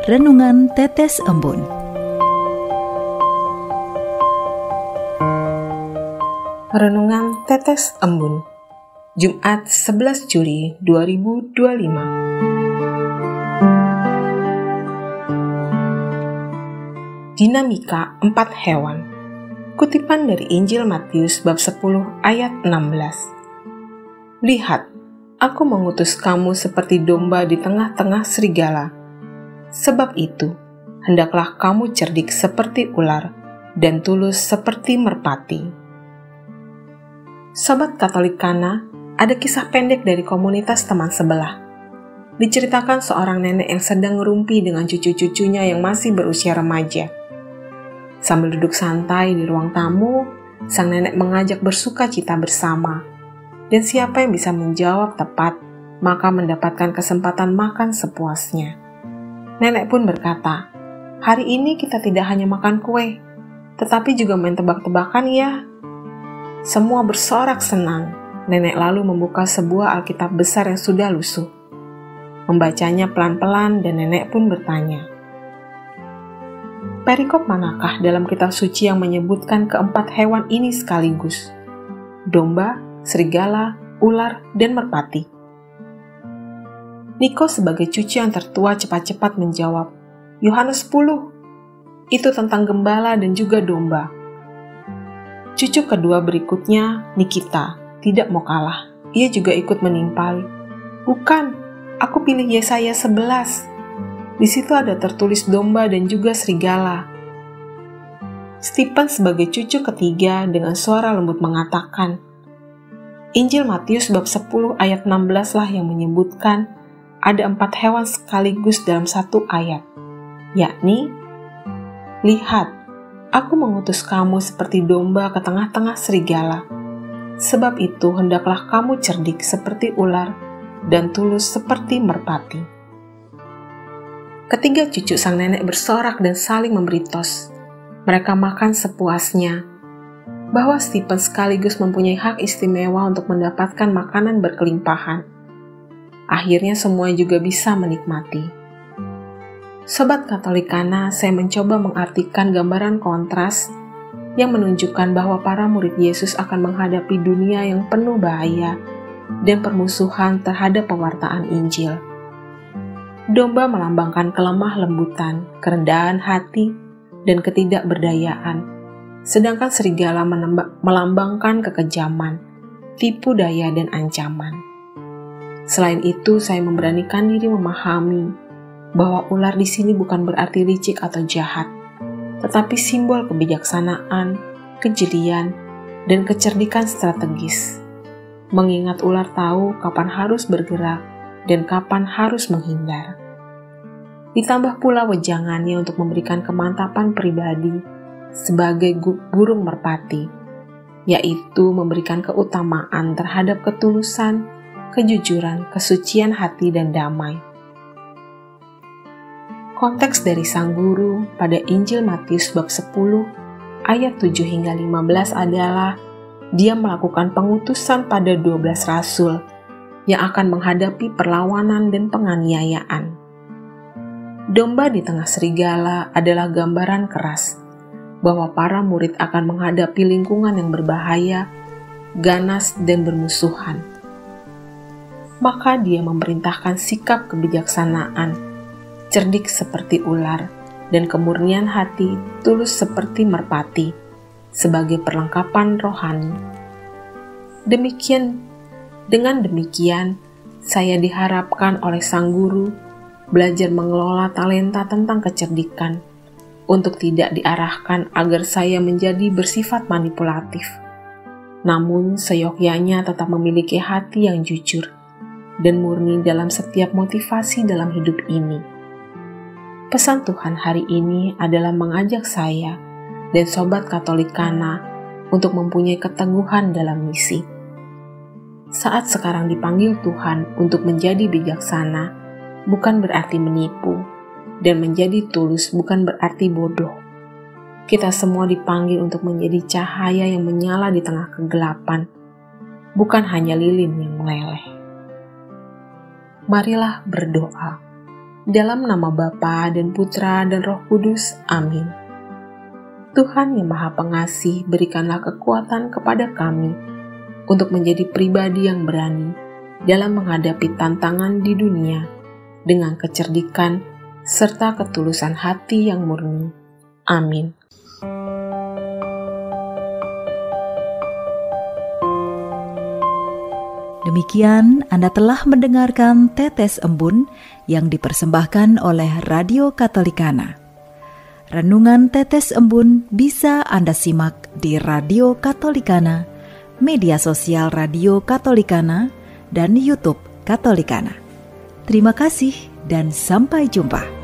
Renungan Tetes Embun. Renungan Tetes Embun, Jumat 11 Juli 2025. Dinamika 4 hewan. Kutipan dari Injil Matius bab 10 ayat 16. Lihat, aku mengutus kamu seperti domba di tengah-tengah serigala. Sebab itu, hendaklah kamu cerdik seperti ular dan tulus seperti merpati. Sobat Katolik Kana, ada kisah pendek dari komunitas teman sebelah. Diceritakan seorang nenek yang sedang ngerumpi dengan cucu-cucunya yang masih berusia remaja. Sambil duduk santai di ruang tamu, sang nenek mengajak bersuka cita bersama. Dan siapa yang bisa menjawab tepat, maka mendapatkan kesempatan makan sepuasnya. Nenek pun berkata, "Hari ini kita tidak hanya makan kue, tetapi juga main tebak-tebakan ya." Semua bersorak senang. Nenek lalu membuka sebuah Alkitab besar yang sudah lusuh. Membacanya pelan-pelan dan nenek pun bertanya, "Perikop manakah dalam kitab suci yang menyebutkan keempat hewan ini sekaligus? Domba, serigala, ular, dan merpati?" Niko sebagai cucu yang tertua cepat-cepat menjawab, "Yohanes 10, itu tentang gembala dan juga domba." Cucu kedua berikutnya, Nikita, tidak mau kalah. Ia juga ikut menimpali, "Bukan, aku pilih Yesaya 11. Di situ ada tertulis domba dan juga serigala." Stephen sebagai cucu ketiga dengan suara lembut mengatakan, "Injil Matius bab 10 ayat 16 lah yang menyebutkan ada 4 hewan sekaligus dalam satu ayat, yakni, lihat, aku mengutus kamu seperti domba ke tengah-tengah serigala. Sebab itu hendaklah kamu cerdik seperti ular dan tulus seperti merpati." Ketiga cucu sang nenek bersorak dan saling memberi tos. Mereka makan sepuasnya. Bahwa Stephen sekaligus mempunyai hak istimewa untuk mendapatkan makanan berkelimpahan. Akhirnya semua juga bisa menikmati. Sobat Katolik Kana, saya mencoba mengartikan gambaran kontras yang menunjukkan bahwa para murid Yesus akan menghadapi dunia yang penuh bahaya dan permusuhan terhadap pewartaan Injil. Domba melambangkan kelemah lembutan, kerendahan hati, dan ketidakberdayaan, sedangkan serigala melambangkan kekejaman, tipu daya, dan ancaman. Selain itu, saya memberanikan diri memahami bahwa ular di sini bukan berarti licik atau jahat, tetapi simbol kebijaksanaan, kejelian, dan kecerdikan strategis. Mengingat ular tahu kapan harus bergerak dan kapan harus menghindar. Ditambah pula wejangannya untuk memberikan kemantapan pribadi sebagai burung merpati, yaitu memberikan keutamaan terhadap ketulusan, kejujuran, kesucian hati, dan damai. Konteks dari sang guru pada Injil Matius bab 10 ayat 7 hingga 15 adalah dia melakukan pengutusan pada 12 rasul yang akan menghadapi perlawanan dan penganiayaan. Domba di tengah serigala adalah gambaran keras bahwa para murid akan menghadapi lingkungan yang berbahaya, ganas, dan bermusuhan. Maka dia memerintahkan sikap kebijaksanaan, cerdik seperti ular, dan kemurnian hati tulus seperti merpati sebagai perlengkapan rohani. Dengan demikian, saya diharapkan oleh sang guru belajar mengelola talenta tentang kecerdikan untuk tidak diarahkan agar saya menjadi bersifat manipulatif, namun seyogyanya tetap memiliki hati yang jujur dan murni dalam setiap motivasi dalam hidup ini. Pesan Tuhan hari ini adalah mengajak saya dan Sobat Katolik Kana untuk mempunyai keteguhan dalam misi. Saat sekarang dipanggil Tuhan untuk menjadi bijaksana, bukan berarti menipu, dan menjadi tulus bukan berarti bodoh. Kita semua dipanggil untuk menjadi cahaya yang menyala di tengah kegelapan, bukan hanya lilin yang meleleh. Marilah berdoa. Dalam nama Bapa dan Putra dan Roh Kudus. Amin. Tuhan yang Maha Pengasih, berikanlah kekuatan kepada kami untuk menjadi pribadi yang berani dalam menghadapi tantangan di dunia dengan kecerdikan serta ketulusan hati yang murni. Amin. Demikian Anda telah mendengarkan Tetes Embun yang dipersembahkan oleh Radio Katolikana. Renungan Tetes Embun bisa Anda simak di Radio Katolikana, media sosial Radio Katolikana, dan YouTube Katolikana. Terima kasih dan sampai jumpa.